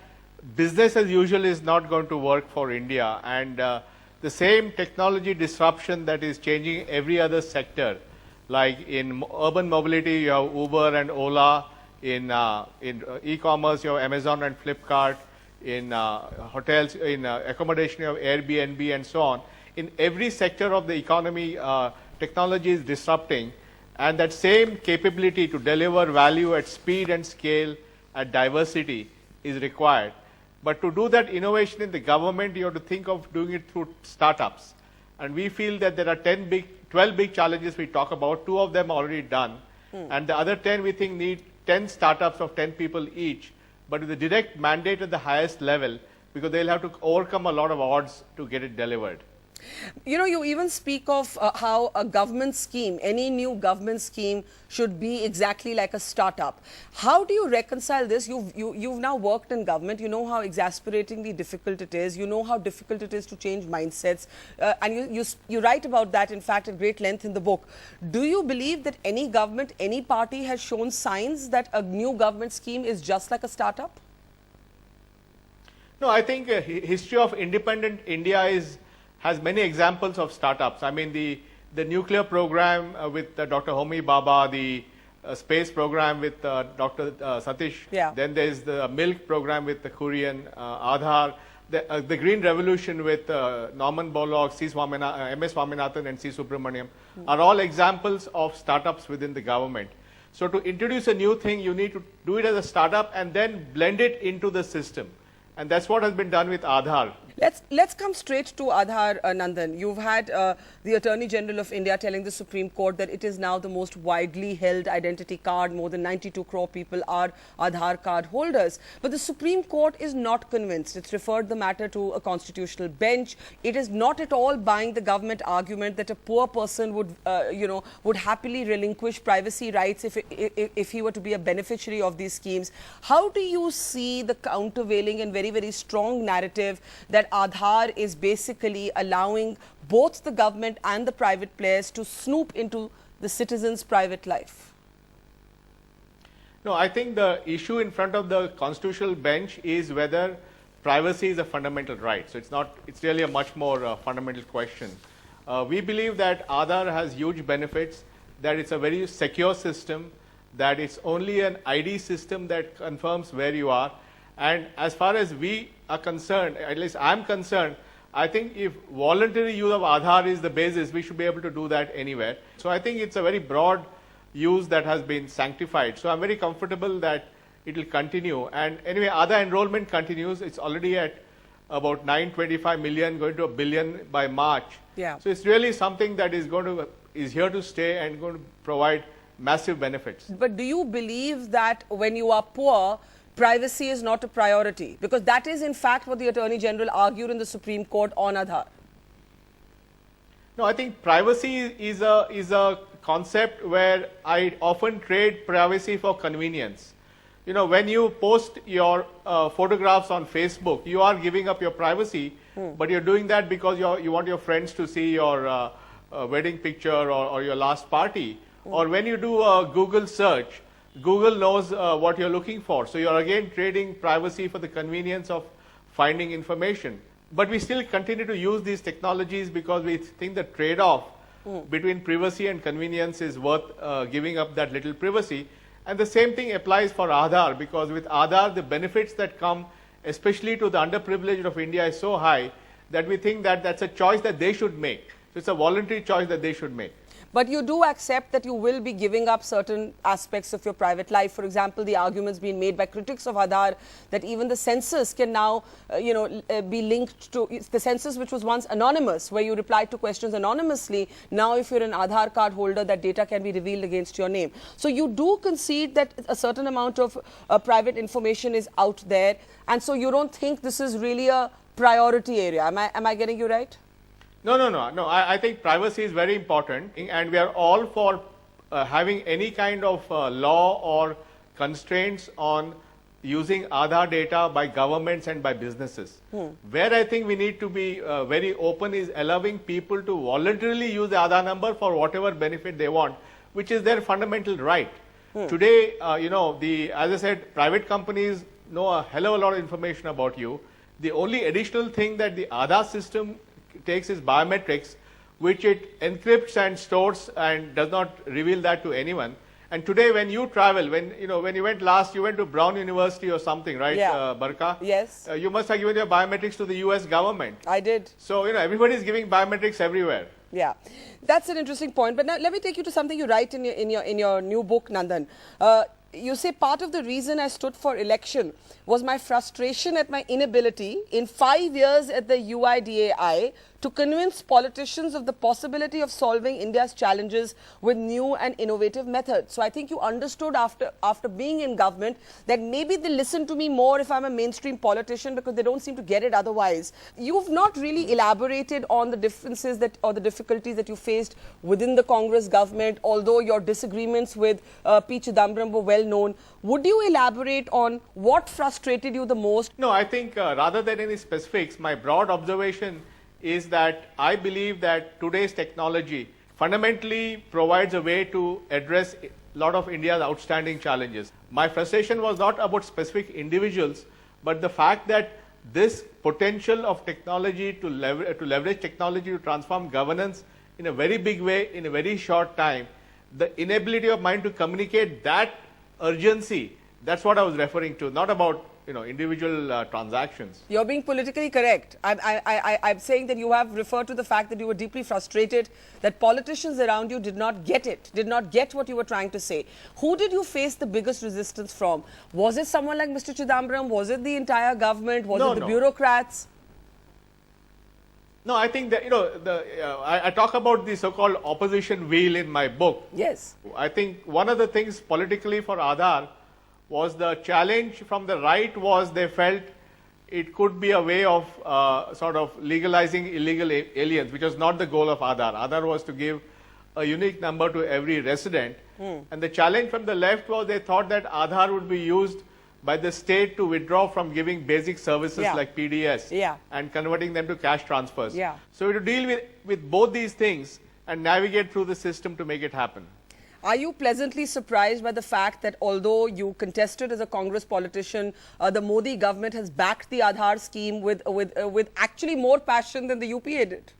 business as usual is not going to work for India, and the same technology disruption that is changing every other sector, like in urban mobility you have Uber and Ola, in e-commerce you have Amazon and Flipkart, in hotels, in accommodation you have Airbnb and so on. In every sector of the economy, technology is disrupting, and that same capability to deliver value at speed and scale, at diversity, is required. But to do that innovation in the government, you have to think of doing it through startups. And we feel that there are 12 big challenges we talk about. 2 of them are already done. And the other 10 we think need 10 startups of 10 people each, but with a direct mandate at the highest level, because they'll have to overcome a lot of odds to get it delivered. You know, you even speak of how a government scheme, any new government scheme should be exactly like a startup. How do you reconcile this? You've now worked in government. You know how exasperatingly difficult it is. You know how difficult it is to change mindsets. And you write about that, in fact, at great length in the book. Do you believe that any government, any party has shown signs that a new government scheme is just like a startup? No, I think history of independent India is has many examples of startups. I mean, the nuclear program with Dr. Homi Bhabha, the space program with Dr. Satish. Yeah. Then there is the milk program with the Korean, Aadhar. The green revolution with Norman Borlaug, M.S. Swaminathan and C. Subramaniam are all examples of startups within the government. So to introduce a new thing, you need to do it as a startup and then blend it into the system. And that's what has been done with Aadhar. Let's come straight to Aadhar, Nandan. You've had the Attorney General of India telling the Supreme Court that it is now the most widely held identity card. More than 92 crore people are Aadhar card holders. But the Supreme Court is not convinced. It's referred the matter to a constitutional bench. It is not at all buying the government argument that a poor person would, would happily relinquish privacy rights if he were to be a beneficiary of these schemes. How do you see the countervailing and very, very strong narrative that Aadhar is basically allowing both the government and the private players to snoop into the citizens' private life? No, I think the issue in front of the constitutional bench is whether privacy is a fundamental right. So it's really a much more fundamental question. We believe that Aadhar has huge benefits, that it's a very secure system, that it's only an ID system that confirms where you are. And as far as we are concerned, at least I'm concerned, I think if voluntary use of Aadhar is the basis, we should be able to do that anywhere. So I think it's a very broad use that has been sanctified. So I'm very comfortable that it will continue. And anyway, Aadhar enrollment continues. It's already at about 925 million, going to 1 billion by March. Yeah. So it's really something that is here to stay and going to provide massive benefits. But do you believe that when you are poor, privacy is not a priority? Because that is in fact what the Attorney General argued in the Supreme Court on Aadhar. No, I think privacy is a concept where I often trade privacy for convenience. You know, when you post your photographs on Facebook, you are giving up your privacy, but you're doing that because you want your friends to see your wedding picture or your last party. Or when you do a Google search, Google knows what you're looking for. So you're again trading privacy for the convenience of finding information. But we still continue to use these technologies because we think the trade-off between privacy and convenience is worth giving up that little privacy. And the same thing applies for Aadhar, because with Aadhar, the benefits that come, especially to the underprivileged of India, is so high that we think that that's a choice that they should make. So it's a voluntary choice that they should make. But you do accept that you will be giving up certain aspects of your private life. For example, the arguments being made by critics of Aadhar that even the census can now, be linked to the census, which was once anonymous, where you replied to questions anonymously. Now, if you're an Aadhar card holder, that data can be revealed against your name. So you do concede that a certain amount of private information is out there. And so you don't think this is really a priority area. Am I getting you right? No. I think privacy is very important, and we are all for having any kind of law or constraints on using Aadhar data by governments and by businesses. Where I think we need to be very open is allowing people to voluntarily use the Aadhar number for whatever benefit they want, which is their fundamental right. Today, as I said, private companies know a hell of a lot of information about you. The only additional thing that the Aadhar system takes is biometrics, which it encrypts and stores and does not reveal that to anyone. And today, when you travel, when you went last, you went to Brown University or something, right, Yeah. Barka? Yes. You must have given your biometrics to the US government. I did. So, everybody is giving biometrics everywhere. Yeah, that's an interesting point. But now let me take you to something you write in your new book, Nandan. You say part of the reason I stood for election was my frustration at my inability in 5 years at the UIDAI to convince politicians of the possibility of solving India's challenges with new and innovative methods. So I think you understood after being in government that maybe they listen to me more if I'm a mainstream politician, because they don't seem to get it otherwise. You've not really elaborated on the differences or the difficulties that you faced within the Congress government, although your disagreements with P. Chidambaram were well known. Would you elaborate on what frustrated you the most? No, I think rather than any specifics, my broad observation is that I believe that today's technology fundamentally provides a way to address a lot of India's outstanding challenges. My frustration was not about specific individuals, but the fact that this potential of technology to leverage technology to transform governance in a very big way in a very short time, the inability of mine to communicate that urgency, that's what I was referring to, not about individual transactions. You're being politically correct. I'm saying that you have referred to the fact that you were deeply frustrated that politicians around you did not get it, did not get what you were trying to say. Who did you face the biggest resistance from? Was it someone like Mr. Chidambaram? Was it the entire government? Was it the bureaucrats? No, I think that, I talk about the so-called opposition wheel in my book. Yes. I think one of the things politically for Aadhar was the challenge from the right was they felt it could be a way of sort of legalizing illegal aliens, which was not the goal of Aadhar. Aadhar was to give a unique number to every resident. And the challenge from the left was they thought that Aadhar would be used by the state to withdraw from giving basic services like PDS and converting them to cash transfers. So to deal with both these things and navigate through the system to make it happen. Are you pleasantly surprised by the fact that although you contested as a Congress politician, the Modi government has backed the Aadhar scheme with actually more passion than the UPA did?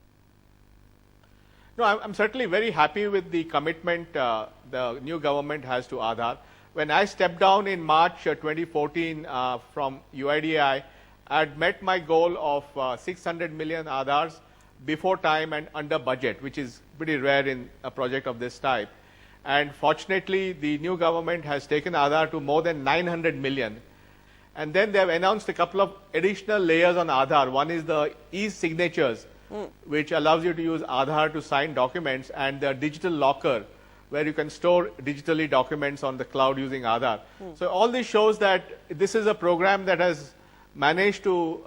No, I'm certainly very happy with the commitment the new government has to Aadhar. When I stepped down in March 2014 from UIDAI, I had met my goal of 600 million Aadhars before time and under budget, which is pretty rare in a project of this type. And fortunately, the new government has taken Aadhar to more than 900 million. And then they have announced a couple of additional layers on Aadhar. One is the e-signatures, which allows you to use Aadhar to sign documents, and the digital locker, where you can store digitally documents on the cloud using Aadhar. So all this shows that this is a program that has managed to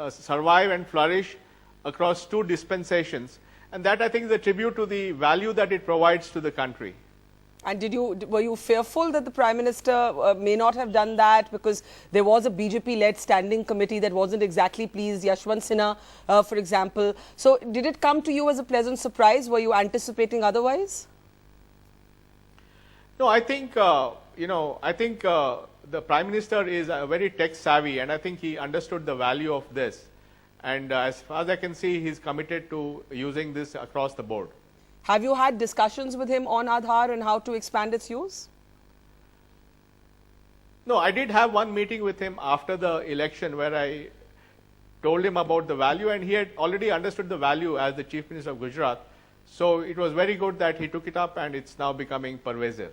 survive and flourish across 2 dispensations. And that, I think, is a tribute to the value that it provides to the country. And were you fearful that the Prime Minister may not have done that because there was a BJP-led standing committee that wasn't exactly pleased, Yashwant Sinha, for example. So did it come to you as a pleasant surprise? Were you anticipating otherwise? No, I think, the Prime Minister is very tech-savvy, and I think he understood the value of this. And as far as I can see, he's committed to using this across the board. Have you had discussions with him on Aadhar and how to expand its use? No, I did have one meeting with him after the election where I told him about the value, and he had already understood the value as the Chief Minister of Gujarat. So it was very good that he took it up, and it's now becoming pervasive.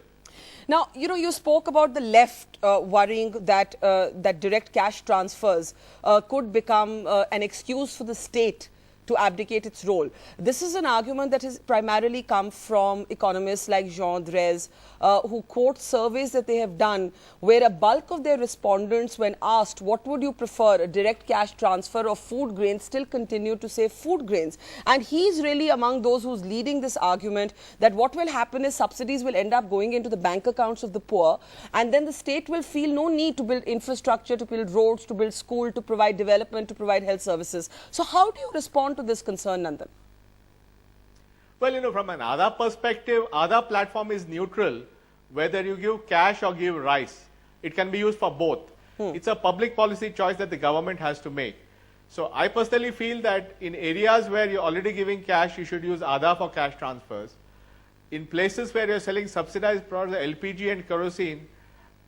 Now, you spoke about the left worrying that that direct cash transfers could become an excuse for the state to abdicate its role. This is an argument that has primarily come from economists like Jean Drèze, who quote surveys that they have done where a bulk of their respondents, when asked what would you prefer, a direct cash transfer or food grains, still continue to say food grains. And he's really among those who's leading this argument that what will happen is subsidies will end up going into the bank accounts of the poor, and then the state will feel no need to build infrastructure, to build roads, to build school, to provide development, to provide health services. So how do you respond to this concern, Nandan? Well, from an Aadhar perspective, Aadhar platform is neutral. Whether you give cash or give rice, it can be used for both. It's a public policy choice that the government has to make. So I personally feel that in areas where you're already giving cash, you should use Aadhar for cash transfers. In places where you're selling subsidized products, LPG and kerosene,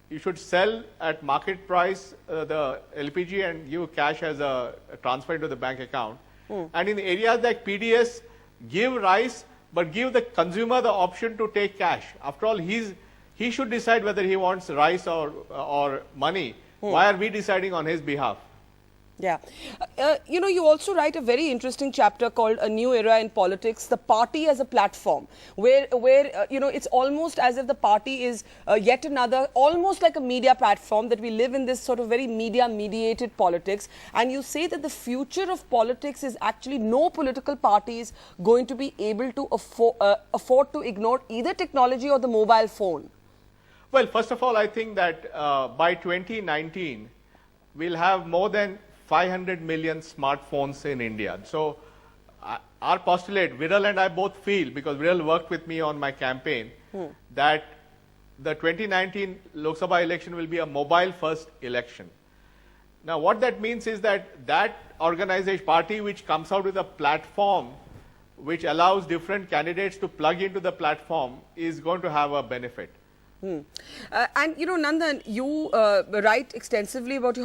you should sell at market price the LPG and give cash as a transfer into the bank account. And in areas like PDS, give rice, but give the consumer the option to take cash. After all, he should decide whether he wants rice or money. Why are we deciding on his behalf? Yeah. You also write a very interesting chapter called A New Era in Politics, the party as a platform, where it's almost as if the party is yet another, almost like a media platform, that we live in this sort of very media-mediated politics. And you say that the future of politics is actually no political party is going to be able to afford to ignore either technology or the mobile phone. Well, first of all, I think that by 2019, we'll have more than 500 million smartphones in India. So our postulate, Viral and I both feel, because Viral worked with me on my campaign, that the 2019 Lok Sabha election will be a mobile first election. Now, what that means is that that organization, party which comes out with a platform which allows different candidates to plug into the platform is going to have a benefit. And you know, Nandan, you write extensively about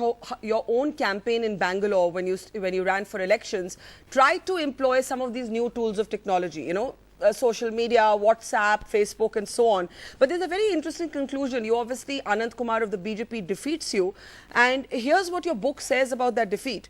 your own campaign in Bangalore when you ran for elections. Tried to employ some of these new tools of technology, you know, social media, WhatsApp, Facebook, and so on. But there's a very interesting conclusion. You obviously, Anand Kumar of the BJP defeats you, and here's what your book says about that defeat.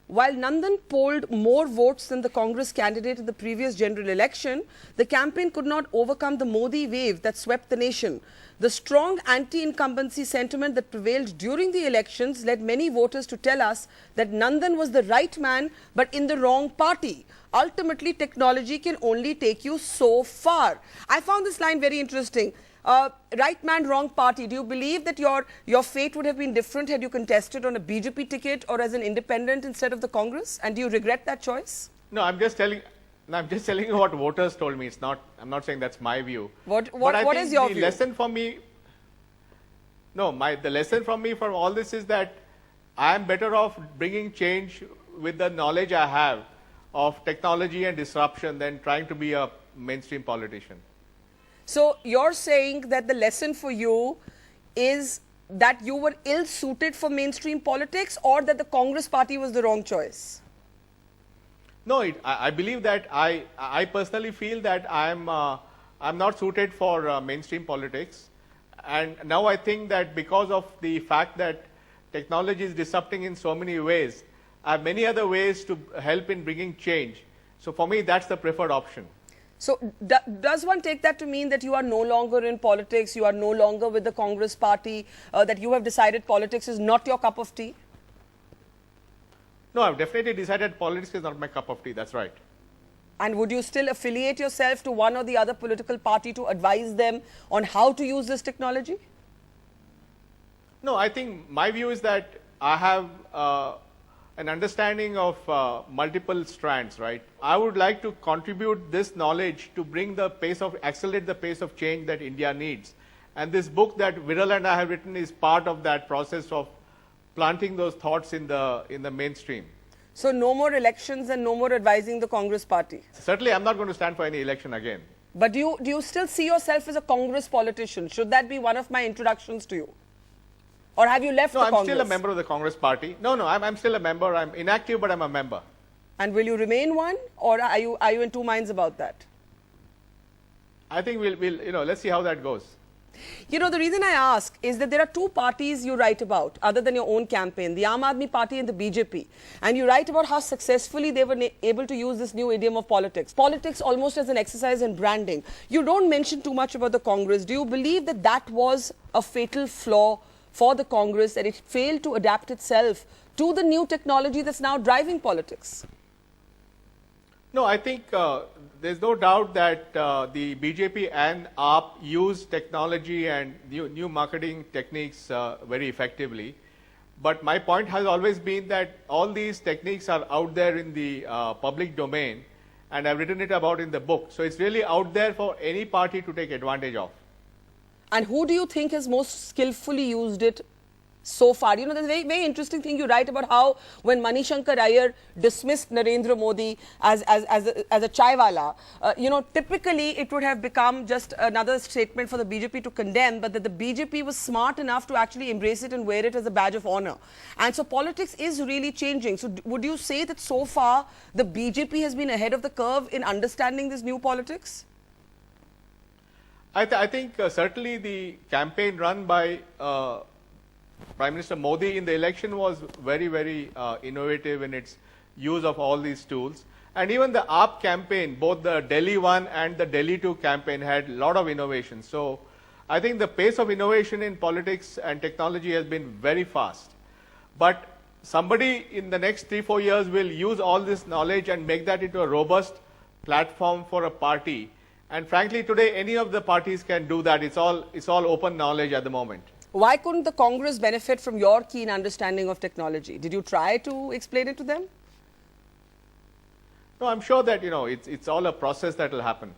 While Nandan polled more votes than the Congress candidate in the previous general election, the campaign could not overcome the Modi wave that swept the nation. The strong anti-incumbency sentiment that prevailed during the elections led many voters to tell us that Nandan was the right man but in the wrong party. Ultimately, technology can only take you so far. I found this line very interesting. Right man, wrong party. Do you believe that your fate would have been different had you contested on a BJP ticket or as an independent instead of the Congress? And do you regret that choice? No, I'm just telling you what voters told me. It's not. I'm not saying that's my view. What is your view? Lesson for me? No, the lesson from me from all this is that I am better off bringing change with the knowledge I have of technology and disruption than trying to be a mainstream politician. So you're saying that the lesson for you is that you were ill-suited for mainstream politics, or that the Congress party was the wrong choice? No, I believe that I personally feel that I'm not suited for mainstream politics, and now I think that because of the fact that technology is disrupting in so many ways, I have many other ways to help in bringing change. So for me, that's the preferred option. So does one take that to mean that you are no longer in politics, you are no longer with the Congress party, that you have decided politics is not your cup of tea? No, I've definitely decided politics is not my cup of tea, that's right. And would you still affiliate yourself to one or the other political party to advise them on how to use this technology? No, I think my view is that I have an understanding of multiple strands, right? I would like to contribute this knowledge to accelerate the pace of change that India needs. And this book that Viral and I have written is part of that process of planting those thoughts in the mainstream. So no more elections and no more advising the Congress party? Certainly, I'm not going to stand for any election again. But do you still see yourself as a Congress politician? Should that be one of my introductions to you? Or have you left the Congress? No, I'm still a member of the Congress party. No, I'm still a member. I'm inactive, but I'm a member. And will you remain one, or are you in two minds about that? I think we'll let's see how that goes. You know, the reason I ask is that there are two parties you write about, other than your own campaign, the Aam Aadmi Party and the BJP. And you write about how successfully they were able to use this new idiom of politics. Politics almost as an exercise in branding. You don't mention too much about the Congress. Do you believe that that was a fatal flaw for the Congress, that it failed to adapt itself to the new technology that's now driving politics? No, I think there's no doubt that the BJP and AAP use technology and new marketing techniques very effectively. But my point has always been that all these techniques are out there in the public domain, and I've written it about in the book. So it's really out there for any party to take advantage of. And who do you think has most skillfully used it so far? You know, there's a very, very interesting thing you write about how when Manishankar Iyer dismissed Narendra Modi as a chaiwala, you know, typically it would have become just another statement for the BJP to condemn, but that the BJP was smart enough to actually embrace it and wear it as a badge of honor. And so politics is really changing. So would you say that so far the BJP has been ahead of the curve in understanding this new politics? I think certainly the campaign run by Prime Minister Modi in the election was very, very innovative in its use of all these tools. And even the AAP campaign, both the Delhi 1 and the Delhi 2 campaign had a lot of innovation. So I think the pace of innovation in politics and technology has been very fast. But somebody in the next 3-4 years will use all this knowledge and make that into a robust platform for a party. And frankly, today, any of the parties can do that. It's all open knowledge at the moment. Why couldn't the Congress benefit from your keen understanding of technology? Did you try to explain it to them? No, I'm sure that, it's all a process that will happen.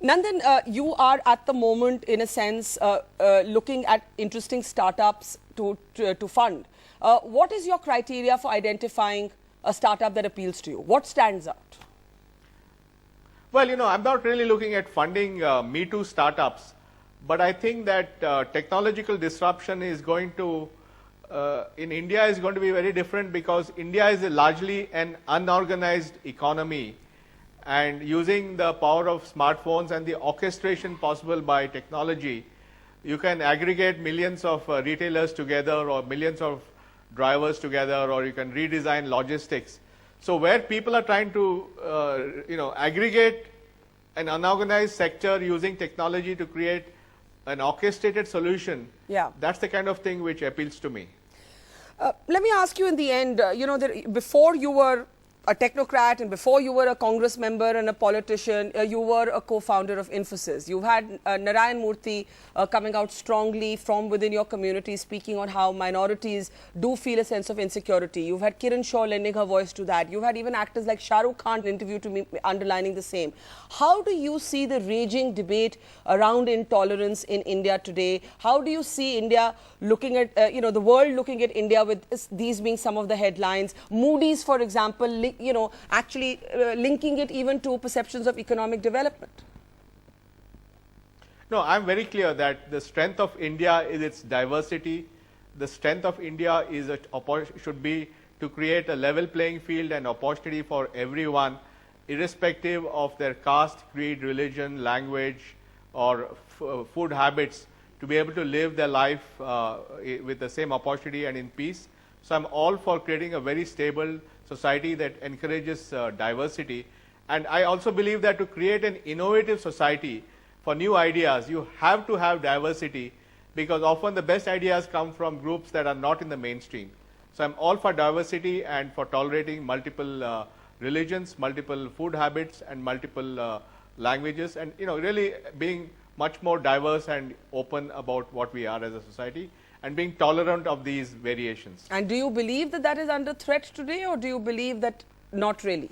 Nandan, you are at the moment, in a sense, looking at interesting startups to fund. What is your criteria for identifying a startup that appeals to you? What stands out? Well, you know, I'm not really looking at funding Me Too startups, but I think that technological disruption is going to, in India, is going to be very different because India is largely an unorganized economy. And using the power of smartphones and the orchestration possible by technology, you can aggregate millions of retailers together or millions of drivers together, or you can redesign logistics. So where people are trying to aggregate an unorganized sector using technology to create an orchestrated solution, that's the kind of thing which appeals to me. Let me ask you in the end, before you were a technocrat and before you were a Congress member and a politician, you were a co-founder of Infosys. You've had Narayan Murthy coming out strongly from within your community, speaking on how minorities do feel a sense of insecurity. You've had Kiran Shaw lending her voice to that. You've had even actors like Shah Rukh Khan interview to me underlining the same. How do you see the raging debate around intolerance in India today? How do you see India looking at, the world looking at India with these being some of the headlines? Moody's, for example, actually linking it even to perceptions of economic development? No, I'm very clear that the strength of India is its diversity. The strength of India should be to create a level playing field and opportunity for everyone, irrespective of their caste, creed, religion, language, or food habits, to be able to live their life with the same opportunity and in peace. So I'm all for creating a very stable society that encourages diversity. And I also believe that to create an innovative society for new ideas, you have to have diversity, because often the best ideas come from groups that are not in the mainstream. So I'm all for diversity and for tolerating multiple religions, multiple food habits, and multiple languages, and really being much more diverse and open about what we are as a society, and being tolerant of these variations. And do you believe that that is under threat today, or do you believe that not really?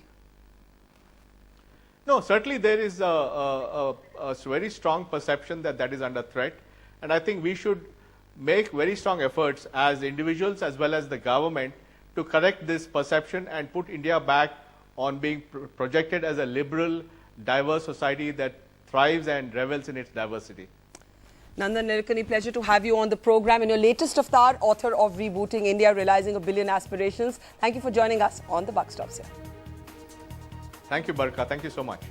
No, certainly there is a very strong perception that that is under threat, and I think we should make very strong efforts as individuals as well as the government to correct this perception and put India back on being projected as a liberal, diverse society that thrives and revels in its diversity. Nandan Nilekani, pleasure to have you on the program. In your latest avatar, author of Rebooting India, Realizing a Billion Aspirations. Thank you for joining us on The Buck Stops Here. Thank you, Barka. Thank you so much.